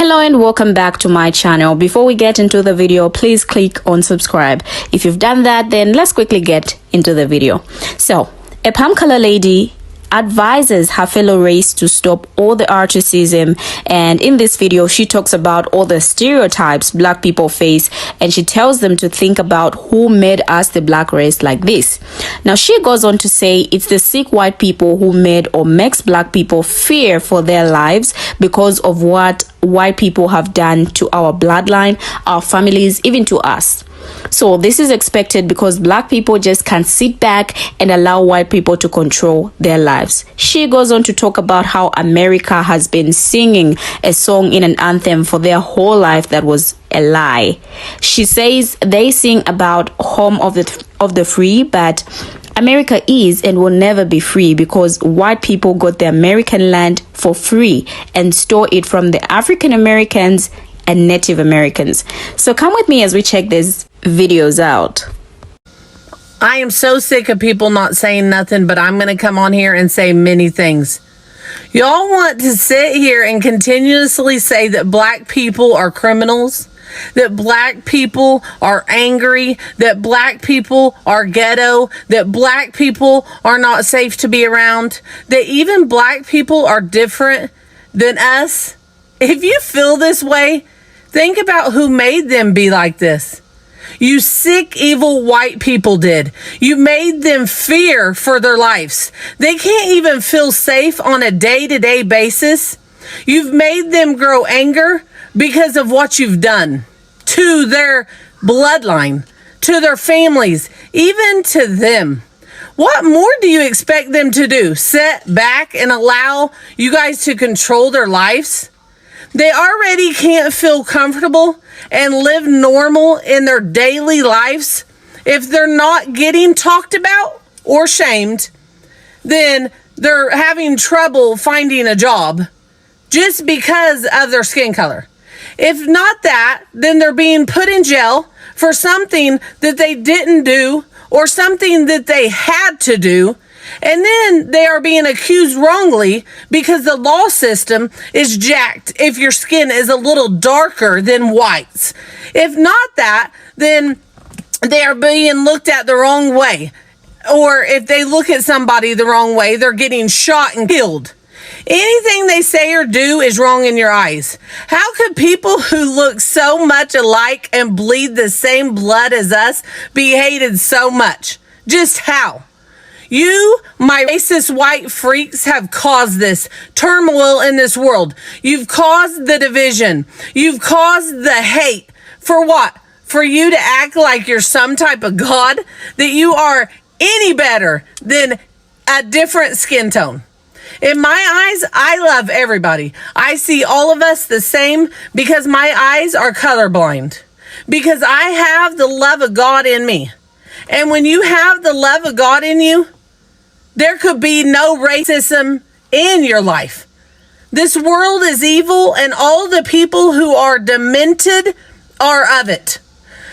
Hello and welcome back to my channel. Before we get into the video, please click on subscribe. If you've done that, then let's quickly get into the video. So, a palm color lady advises her fellow race to stop all the archaism, and in this video she talks about all the stereotypes black people face, and she tells them to think about who made us the black race like this. Now she goes on to say it's the sick white people who made or makes black people fear for their lives because of what white people have done to our bloodline, our families, even to us. So this is expected because black people just can't sit back and allow white people to control their lives. She goes on to talk about how America has been singing a song in an anthem for their whole life that was a lie. She says they sing about home of the free, but America is and will never be free because white people got the American land for free and stole it from the African Americans and Native Americans. So come with me as we check these videos out. I am so sick of people not saying nothing, but I'm going to come on here and say many things. Y'all want to sit here and continuously say that black people are criminals, that black people are angry, that black people are ghetto, that black people are not safe to be around, that even black people are different than us. If you feel this way, think about who made them be like this. You sick, evil white people did. You made them fear for their lives. They can't even feel safe on a day-to-day basis. You've made them grow anger because of what you've done to their bloodline, to their families, even to them. What more do you expect them to do? Sit back and allow you guys to control their lives? They already can't feel comfortable and live normal in their daily lives. If they're not getting talked about or shamed, then they're having trouble finding a job just because of their skin color. If not that, then they're being put in jail for something that they didn't do or something that they had to do. And then they are being accused wrongly because the law system is jacked if your skin is a little darker than whites. If not that, then they are being looked at the wrong way. Or if they look at somebody the wrong way, they're getting shot and killed. Anything they say or do is wrong in your eyes. How could people who look so much alike and bleed the same blood as us be hated so much? Just how? You, my racist white freaks, have caused this turmoil in this world. You've caused the division. You've caused the hate. For what? For you to act like you're some type of god? That you are any better than a different skin tone? In my eyes, I love everybody. I see all of us the same because my eyes are colorblind. Because I have the love of God in me. And when you have the love of God in you, there could be no racism in your life. This world is evil, and all the people who are demented are of it.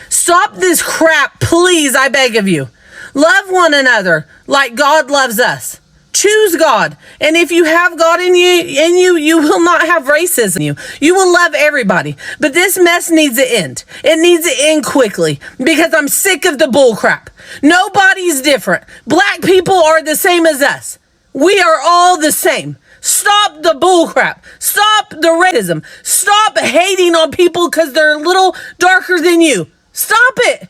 Stop this crap, please, I beg of you. Love one another like God loves us. Choose God. And if you have God in you, you will not have racism in you. You will love everybody. But this mess needs to end. It needs to end quickly because I'm sick of the bull crap. Nobody's different. Black people are the same as us. We are all the same. Stop the bull crap. Stop the racism. Stop hating on people because they're a little darker than you. Stop it.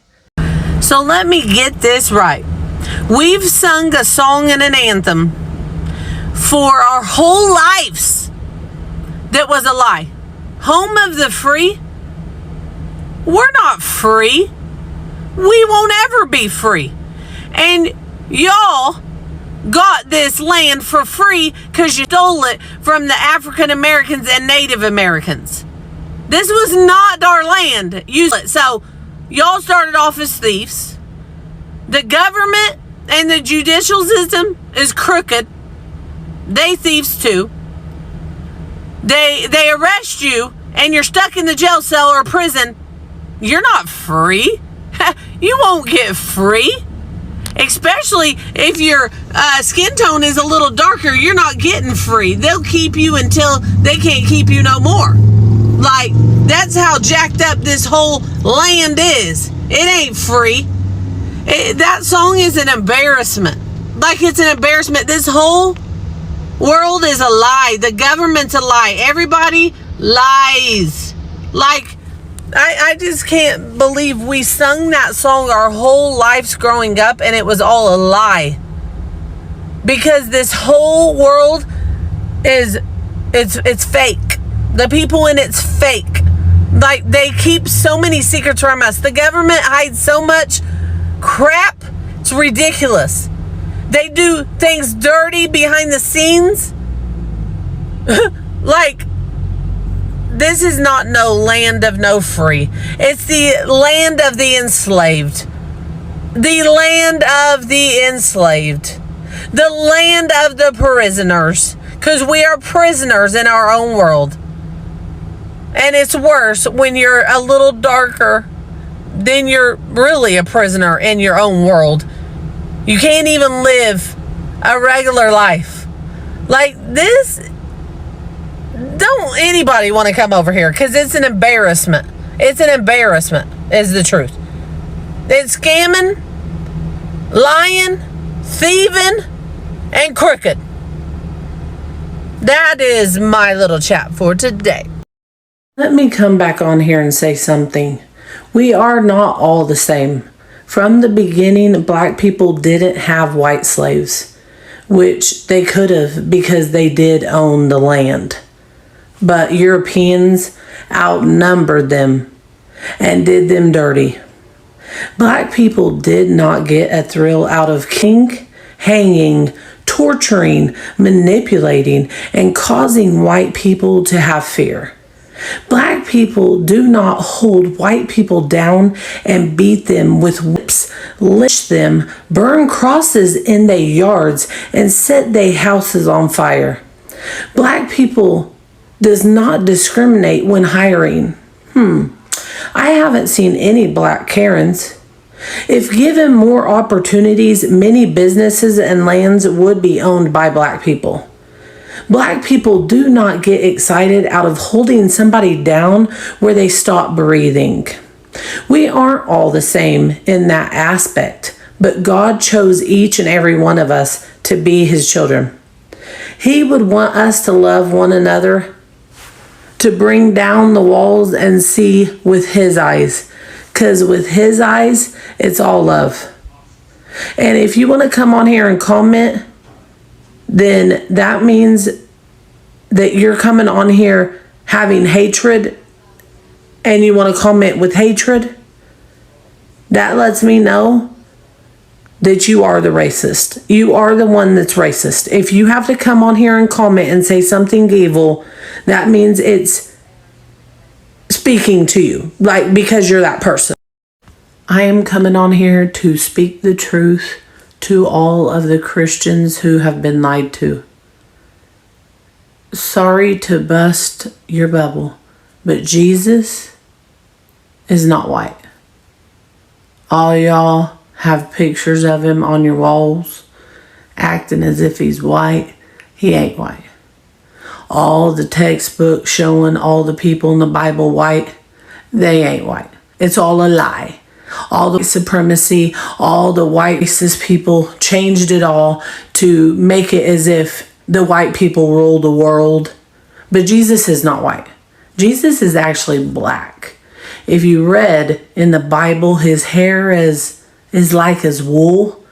So let me get this right. We've sung a song and an anthem for our whole lives that was a lie. Home of the free? We're not free. We won't ever be free. And y'all got this land for free because you stole it from the African Americans and Native Americans. This was not our land. So y'all started off as thieves. The government and the judicial system is crooked. They thieves too. They arrest you and you're stuck in the jail cell or prison. You're not free. You won't get free. Especially if your skin tone is a little darker, you're not getting free. They'll keep you until they can't keep you no more. Like, that's how jacked up this whole land is. It ain't free. That song is an embarrassment. Like, it's an embarrassment. This whole world is a lie. The government's a lie. Everybody lies. Like, I just can't believe we sung that song our whole lives growing up and it was all a lie. Because this whole world it's fake. The people in it's fake. Like, they keep so many secrets from us. The government hides so much crap. It's ridiculous. They do things dirty behind the scenes. Like, this is not no land of no free. It's the land of the enslaved. The land of the enslaved. The land of the prisoners. Because we are prisoners in our own world. And it's worse when you're a little darker, then you're really a prisoner in your own world. You can't even live a regular life. Like this, don't anybody want to come over here because it's an embarrassment. It's an embarrassment, is the truth. It's scamming, lying, thieving, and crooked. That is my little chat for today. Let me come back on here and say something. We are not all the same. From the beginning, black people didn't have white slaves, which they could have because they did own the land. But Europeans outnumbered them and did them dirty. Black people did not get a thrill out of killing, hanging, torturing, manipulating, and causing white people to have fear. Black people do not hold white people down and beat them with whips, lynch them, burn crosses in their yards, and set their houses on fire. Black people does not discriminate when hiring. I haven't seen any black Karens. If given more opportunities, many businesses and lands would be owned by black people. Black people do not get excited out of holding somebody down where they stop breathing. We aren't all the same in that aspect, but God chose each and every one of us to be his children. He would want us to love one another, to bring down the walls and see with his eyes, because with his eyes, it's all love. And if you want to come on here and comment, then that means that you're coming on here having hatred and you want to comment with hatred. That lets me know that you are the racist. You are the one that's racist. If you have to come on here and comment and say something evil, that means it's speaking to you, like, because you're that person. I am coming on here to speak the truth to all of the Christians who have been lied to. Sorry to bust your bubble, but Jesus is not white. All y'all have pictures of him on your walls, acting as if he's white. He ain't white. All the textbooks showing all the people in the Bible white, they ain't white. It's all a lie. All the supremacy, all the white racist people changed it all to make it as if the white people rule the world. But Jesus is not white. Jesus is actually black. If you read in the Bible, his hair is like as wool.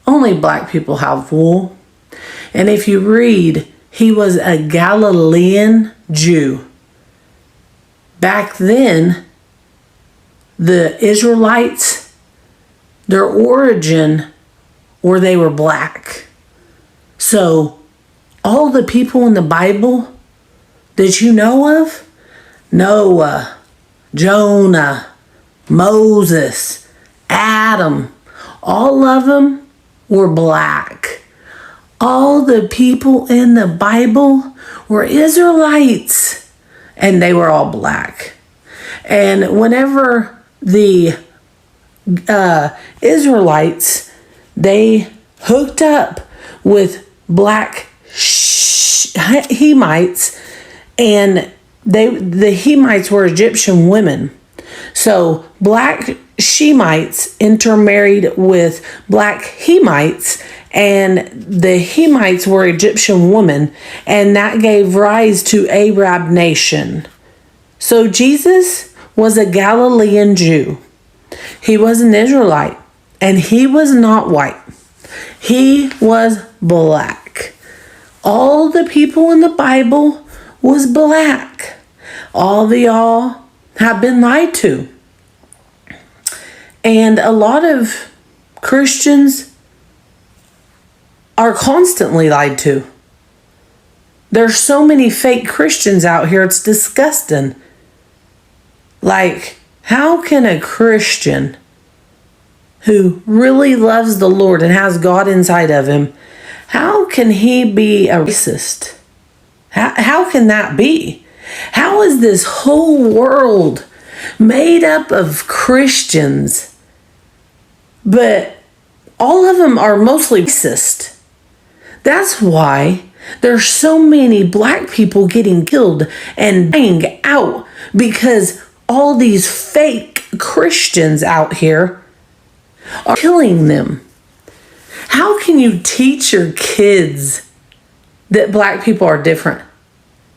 Only black people have wool. And if you read, he was a Galilean Jew. Back then, the Israelites, their origin, where they were black. So, all the people in the Bible that you know of, Noah, Jonah, Moses, Adam, all of them were black. All the people in the Bible were Israelites, and they were all black. And whenever the Israelites, they hooked up with black Hamites, and the Hemites were Egyptian women. So black Shemites intermarried with black Hemites, and the Hemites were Egyptian women, and that gave rise to Arab nation. So Jesus was a Galilean Jew. He was an Israelite, and he was not white. He was black. All the people in the Bible was black. All of y'all have been lied to. And a lot of Christians are constantly lied to. There's so many fake Christians out here, it's disgusting. Like, how can a Christian who really loves the Lord and has God inside of him, how can he be a racist? How can that be? How is this whole world made up of Christians, but all of them are mostly racist? That's why there's so many black people getting killed and dying out, because all these fake Christians out here are killing them. How can you teach your kids that black people are different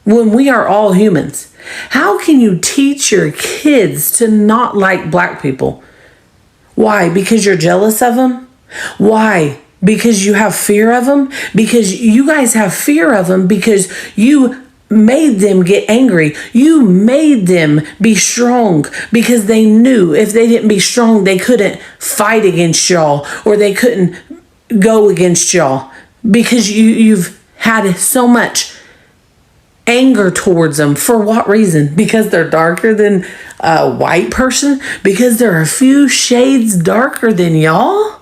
when we are all humans? How can you teach your kids to not like black people? Why? Because you're jealous of them? Why? Because you have fear of them? Because you guys have fear of them because you made them get angry. You made them be strong because they knew if they didn't be strong, they couldn't fight against y'all, or they couldn't go against y'all, because you've had so much anger towards them. For what reason? Because they're darker than a white person? Because they're a few shades darker than y'all?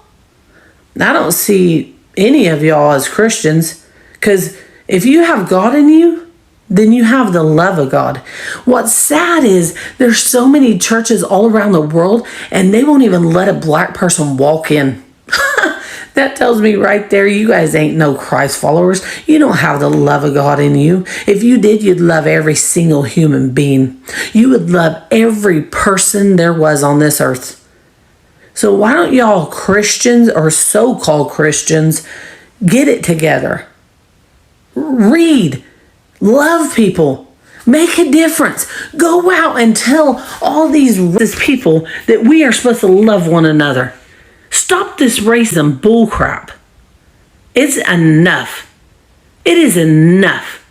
I don't see any of y'all as Christians, because if you have God in you, then you have the love of God. What's sad is there's so many churches all around the world, and they won't even let a black person walk in. That tells me right there, you guys ain't no Christ followers. You don't have the love of God in you. If you did, you'd love every single human being. You would love every person there was on this earth. So why don't y'all Christians, or so-called Christians, get it together? Read. Love people. Make a difference. Go out and tell all these people that we are supposed to love one another. Stop this racism bullcrap. It's enough. It is enough.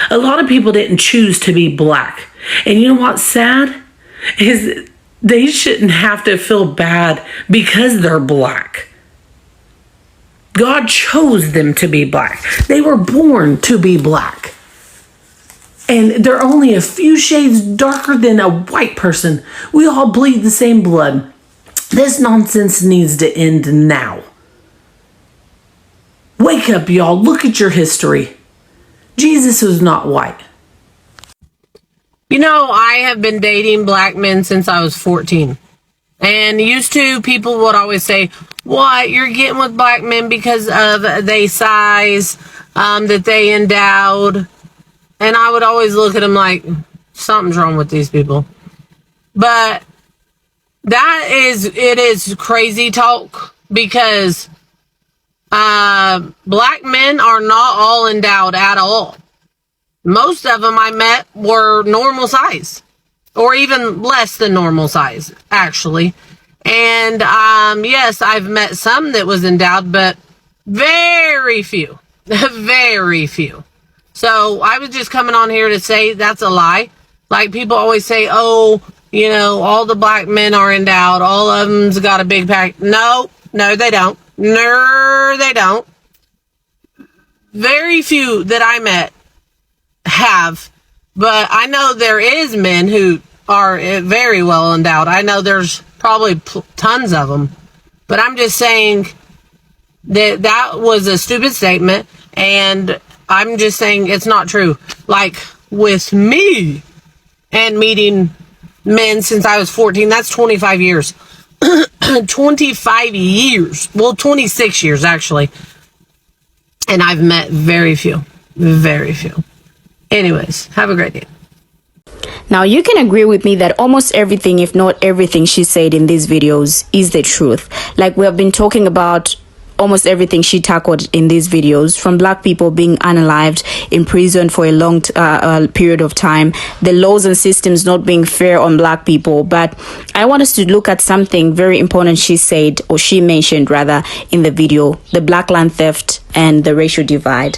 A lot of people didn't choose to be black. And you know what's sad? Is they shouldn't have to feel bad because they're black. God chose them to be black. They were born to be black. And they're only a few shades darker than a white person. We all bleed the same blood. This nonsense needs to end now. Wake up, y'all. Look at your history. Jesus was not white. You know, I have been dating black men since I was 14. And used to, people would always say, what, you're getting with black men because of their size, that they endowed. And I would always look at them like, something's wrong with these people. But it is crazy talk, because black men are not all endowed at all. Most of them I met were normal size, or even less than normal size, actually. And yes, I've met some that was endowed, but very few. Very few. So I was just coming on here to say that's a lie. Like, people always say, oh, you know, all the black men are endowed. All of them's got a big pack. No, they don't. No, they don't. Very few that I met have. But I know there is men who are very well endowed. I know there's probably tons of them. But I'm just saying that was a stupid statement. And I'm just saying it's not true. Like, with me and meeting men since I was 14, that's 25 years. 25 years. Well, 26 years, actually. And I've met very few. Very few. Anyways, have a great day. Now, you can agree with me that almost everything, if not everything she said in these videos is the truth. Like, we have been talking about almost everything she tackled in these videos, from black people being unalived, imprisoned for a long period of time, the laws and systems not being fair on black people. But I want us to look at something very important she said, or she mentioned rather, in the video: the black land theft and the racial divide.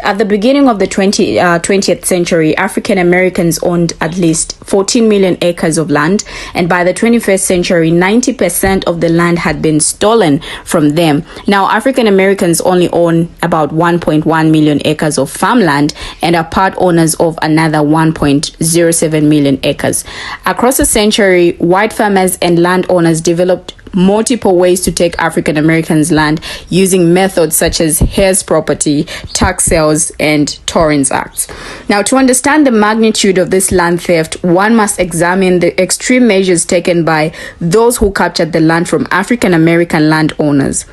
At the beginning of the 20th century, African Americans owned at least 14 million acres of land, and by the 21st century, 90% of the land had been stolen from them. Now, African Americans only own about 1.1 million acres of farmland and are part owners of another 1.07 million acres. Across the century, white farmers and landowners developed multiple ways to take African Americans' land using methods such as heirs property, tax sales, and Torrens Acts. Now, to understand the magnitude of this land theft, one must examine the extreme measures taken by those who captured the land from African American landowners.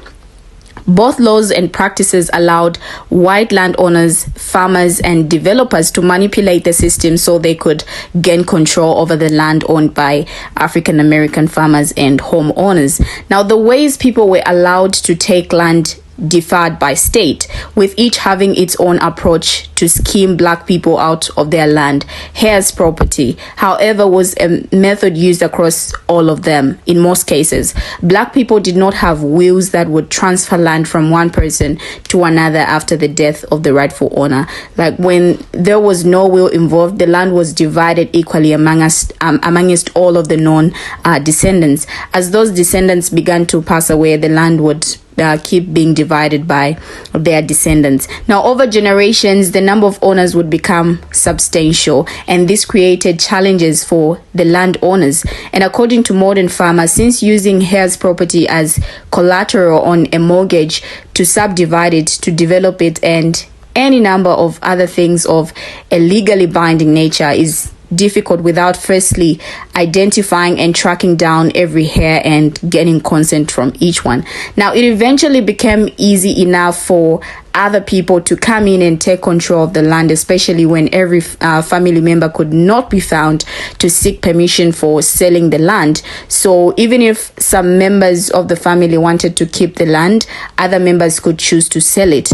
Both laws and practices allowed white landowners, farmers, and developers to manipulate the system so they could gain control over the land owned by African American farmers and homeowners. Now, the ways people were allowed to take land differed by state, with each having its own approach to scheme black people out of their land. Heirs property, however, was a method used across all of them. In most cases, black people did not have wills that would transfer land from one person to another after the death of the rightful owner. Like, when there was no will involved, the land was divided equally amongst all of the known descendants. As those descendants began to pass away, the land would keep being divided by their descendants. Now, over generations, the number of owners would become substantial, and this created challenges for the landowners. And according to modern farmers, since using heirs property as collateral on a mortgage to subdivide it, to develop it, and any number of other things of a legally binding nature is difficult without firstly identifying and tracking down every heir and getting consent from each one. Now, it eventually became easy enough for other people to come in and take control of the land, especially when every family member could not be found to seek permission for selling the land. So even if some members of the family wanted to keep the land, other members could choose to sell it.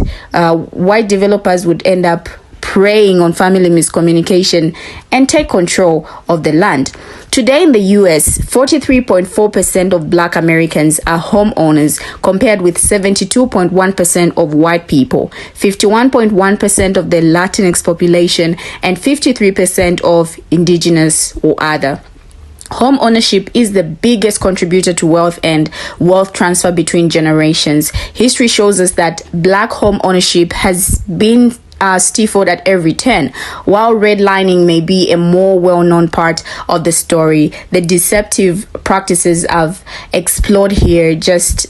White developers would end up preying on family miscommunication and take control of the land. Today in the US, 43.4% of black Americans are homeowners, compared with 72.1% of white people, 51.1% of the Latinx population, and 53% of indigenous or other. Home ownership is the biggest contributor to wealth and wealth transfer between generations. History shows us that black home ownership has been stifled at every turn. While redlining may be a more well-known part of the story, the deceptive practices I've explored here just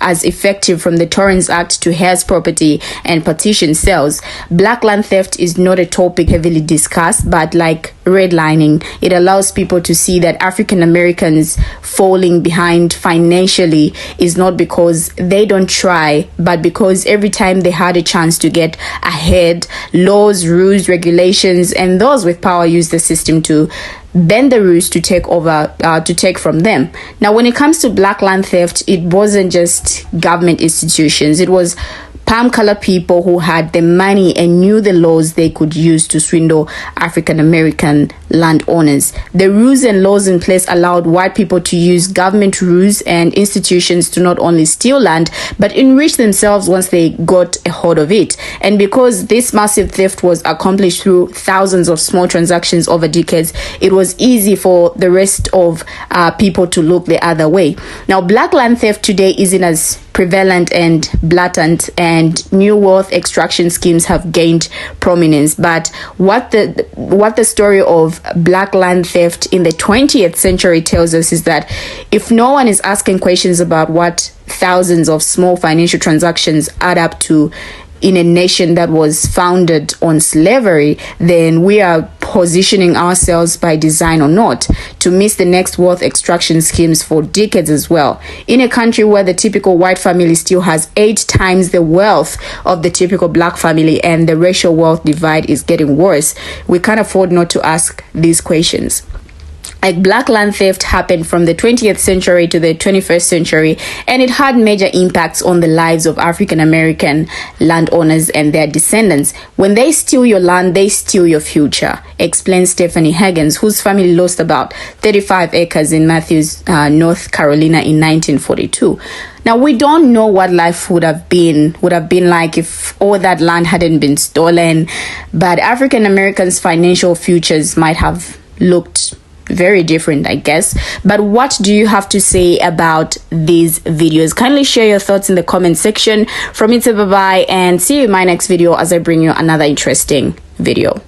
as effective, from the Torrens Act to heirs property and partition sales. Black land theft is not a topic heavily discussed, but like redlining, it allows people to see that African Americans falling behind financially is not because they don't try, but because every time they had a chance to get ahead, laws, rules, regulations, and those with power use the system to bend the rules to take over, to take from them. Now, when it comes to black land theft, it wasn't just government institutions. It was palm color people who had the money and knew the laws they could use to swindle African American landowners. The rules and laws in place allowed white people to use government rules and institutions to not only steal land, but enrich themselves once they got a hold of it. And because this massive theft was accomplished through thousands of small transactions over decades, it was easy for the rest of people to look the other way. Now, black land theft today isn't as prevalent and blatant, and new wealth extraction schemes have gained prominence. But what the story of black land theft in the 20th century tells us is that if no one is asking questions about what thousands of small financial transactions add up to in a nation that was founded on slavery, then we are positioning ourselves by design or not to miss the next wealth extraction schemes for decades as well. In a country where the typical white family still has 8 times the wealth of the typical black family and the racial wealth divide is getting worse, we can't afford not to ask these questions. Like, black land theft happened from the 20th century to the 21st century, and it had major impacts on the lives of African American landowners and their descendants. When they steal your land, they steal your future, explains Stephanie Higgins, whose family lost about 35 acres in Matthews, North Carolina in 1942. Now, we don't know what life would have been like if all that land hadn't been stolen, but African Americans' financial futures might have looked very different, I guess. But what do you have to say about these videos? Kindly share your thoughts in the comment section. From Ytee, bye bye, and see you in my next video as I bring you another interesting video.